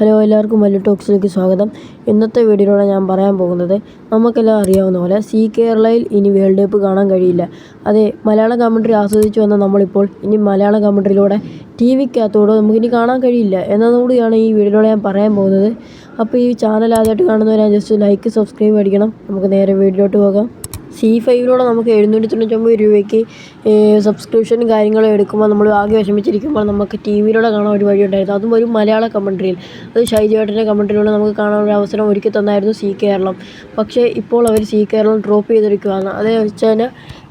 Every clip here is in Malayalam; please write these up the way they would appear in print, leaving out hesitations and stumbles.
ഹലോ എല്ലാവർക്കും മല്ലു ടോക്സിലേക്ക് സ്വാഗതം. ഇന്നത്തെ വീഡിയോയിലൂടെ ഞാൻ പറയാൻ പോകുന്നത് നമുക്കെല്ലാം അറിയാവുന്ന പോലെ സി കേരളയിൽ ഇനി വേൾഡ് കപ്പ് കാണാൻ കഴിയില്ല. അതെ, മലയാളം കമൻട്രി ആസ്വദിച്ചു വന്ന നമ്മളിപ്പോൾ ഇനി മലയാളം കമൻട്രിയിലൂടെ ടി വിക്കകത്തോടെ നമുക്കിനി കാണാൻ കഴിയില്ല എന്നതുകൂടിയാണ് ഈ വീഡിയോയിലൂടെ ഞാൻ പറയാൻ പോകുന്നത്. അപ്പോൾ ഈ ചാനൽ ആദ്യമായിട്ട് കാണുന്നവരെ ജസ്റ്റ് ലൈക്ക് സബ്സ്ക്രൈബ് അടിക്കണം. നമുക്ക് നേരെ വീഡിയോയിലോട്ട് പോകാം. C5 നമുക്ക് 799 രൂപയ്ക്ക് സബ്സ്ക്രിപ്ഷനും കാര്യങ്ങളും എടുക്കുമ്പോൾ നമ്മൾ ആകെ വിഷമിച്ചിരിക്കുമ്പോൾ നമുക്ക് ടി വിയിലൂടെ കാണാൻ ഒരു വഴിയുണ്ടായിരുന്നു. അതും ഒരു മലയാള കമൻട്രിയിൽ, അത് ഷൈജേട്ടൻ്റെ കമൻട്രിയിലൂടെ നമുക്ക് കാണാനൊരു അവസരം ഒരുക്കി തന്നായിരുന്നു സി കേരളം. പക്ഷേ ഇപ്പോൾ അവർ സി കേരളം ഡ്രോപ്പ് ചെയ്തിരിക്കുകയാണ്. അതേ വെച്ചാൽ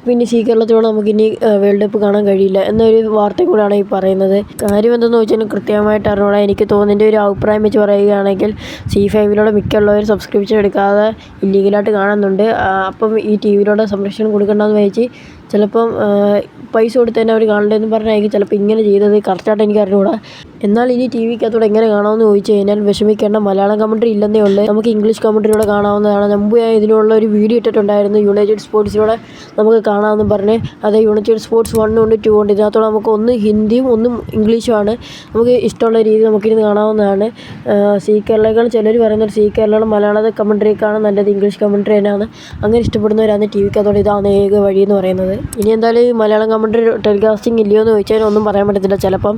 പിന്നെ സി കേരളത്തിലൂടെ നമുക്കിനി വേൾഡ് കപ്പ് കാണാൻ കഴിയില്ല എന്നൊരു വാർത്തയും കൂടെയാണ് ഈ പറയുന്നത്. കാര്യം എന്തെന്ന് വെച്ചാൽ കൃത്യമായിട്ട് അറിഞ്ഞൂടാ. എനിക്ക് തോന്നുന്നതിൻ്റെ ഒരു അഭിപ്രായം വെച്ച് പറയുകയാണെങ്കിൽ C5 മിക്കുള്ളവർ സബ്സ്ക്രിപ്ഷൻ എടുക്കാതെ ഇല്ലീഗലായിട്ട് കാണുന്നുണ്ട്. അപ്പം ഈ ടി വിയിലൂടെ സംരക്ഷണം കൊടുക്കേണ്ടതെന്ന് വെച്ച് ചിലപ്പം പൈസ കൊടുത്ത് തന്നെ അവർ കാണേണ്ടതെന്ന് പറഞ്ഞായിരിക്കും ചിലപ്പോൾ ഇങ്ങനെ ചെയ്തത്. കറക്റ്റായിട്ട് എനിക്ക് അറിഞ്ഞുകൂടാ. എന്നാൽ ഇനി ടി വിക്കകത്തൂടെ എങ്ങനെ കാണാമെന്ന് ചോദിച്ചു കഴിഞ്ഞാൽ വിഷമിക്കേണ്ട, മലയാളം കമൻട്രി ഇല്ലെന്നേ ഉള്ളൂ. നമുക്ക് ഇംഗ്ലീഷ് കമൻട്രിയിലൂടെ കാണാവുന്നതാണ്. മുമ്പ് ഞാൻ ഇതിനുള്ള ഒരു വീഡിയോ ഇട്ടിട്ടുണ്ടായിരുന്നു, യുണൈറ്റഡ് സ്പോർട്സിലൂടെ നമുക്ക് കാണാമെന്ന് പറഞ്ഞ്. അത് യുണൈറ്റഡ് സ്പോർട്സ് 1 ഉണ്ട് 2 ഉണ്ട്. ഇതിനകത്തോടെ നമുക്ക് ഒന്ന് ഹിന്ദിയും ഒന്നും ഇംഗ്ലീഷുമാണ്. നമുക്ക് ഇഷ്ടമുള്ള രീതിയിൽ നമുക്കിരുന്ന് കാണാവുന്നതാണ്. സി കേരളകൾ ചിലർ പറയുന്നത് സി കേരളയുടെ മലയാള കമൻട്രിയൊക്കെയാണ് നല്ലത്, ഇംഗ്ലീഷ് കമൻട്രി തന്നെയാണ്. അങ്ങനെ ഇഷ്ടപ്പെടുന്നവരാണ് ടി വിക്കകത്തോടെ ഇതാണ് ഏക വഴിയെന്ന് പറയുന്നത്. ഇനി എന്തായാലും മലയാളം കമൻട്രി ടെലികാസ്റ്റിംഗ് ഇല്ലയോ എന്ന് ചോദിച്ചാൽ ഒന്നും പറയാൻ പറ്റത്തില്ല. ചിലപ്പം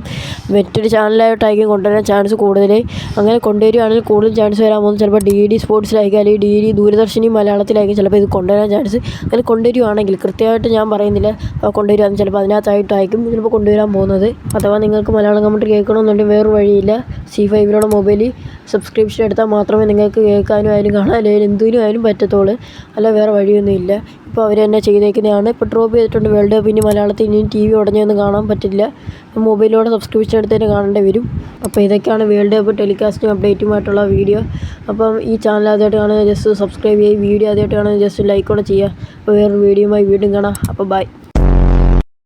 മറ്റൊരു ചാനലായിട്ടായിരിക്കും കൊണ്ടുവരാൻ ചാൻസ് കൂടുതൽ. അങ്ങനെ കൊണ്ടുവരികയാണെങ്കിൽ കൂടുതൽ ചാൻസ് വരാൻ പോകുന്നത് ചിലപ്പോൾ DD സ്പോർട്സിലായിരിക്കും, അല്ലെങ്കിൽ DD ദൂരദർശിനി മലയാളത്തിലായിരിക്കും ചിലപ്പോൾ ഇത് കൊണ്ടുവരാൻ ചാൻസ്. അങ്ങനെ കൊണ്ടുവരികയാണെങ്കിൽ, കൃത്യമായിട്ട് ഞാൻ പറയുന്നില്ല കൊണ്ടുവരികയാണെങ്കിൽ ചിലപ്പോൾ അതിനകത്തായിട്ടായിരിക്കും ചിലപ്പോൾ കൊണ്ടുവരാൻ പോകുന്നത്. അഥവാ നിങ്ങൾക്ക് മലയാളം കമൻട്രി കേൾക്കണമെന്നുണ്ടെങ്കിൽ വേറൊരു വഴിയില്ല, C5 മൊബൈലിൽ സബ്സ്ക്രിപ്ഷൻ എടുത്താൽ മാത്രമേ നിങ്ങൾക്ക് കേൾക്കാനും ആയാലും കാണാൻ അല്ലെങ്കിൽ എന്തിനും ആയാലും പറ്റത്തുള്ളൂ. അല്ല വേറെ വഴിയൊന്നുമില്ല. ഇപ്പോൾ അവർ തന്നെ ചെയ്തേക്കുന്നതാണ്. ഇപ്പോൾ ഡ്രോപ്പ് ചെയ്തിട്ടുണ്ട് വേൾഡ് കപ്പ്. ഇനി മലയാളത്തിൽ ഇനി ടി വി ഉടനെയൊന്നും കാണാൻ പറ്റില്ല, മൊബൈലിലൂടെ സബ്സ്ക്രിപ്ഷൻ എടുത്ത് തന്നെ കാണേണ്ടി വരും. അപ്പോൾ ഇതൊക്കെയാണ് വേൾഡ് കപ്പ് ടെലികാസ്റ്റിംഗ് അപ്ഡേറ്റുമായിട്ടുള്ള വീഡിയോ. അപ്പം ഈ ചാനൽ ആദ്യമായിട്ട് കാണുന്നത് ജസ്റ്റ് സബ്സ്ക്രൈബ് ചെയ്യുക, വീഡിയോ ആദ്യമായിട്ട് കാണുന്നത് ജസ്റ്റ് ലൈക്ക് കൂടെ ചെയ്യുക. അപ്പോൾ വേറൊരു വീഡിയോയുമായി വീണ്ടും കാണാം. അപ്പോൾ ബൈ.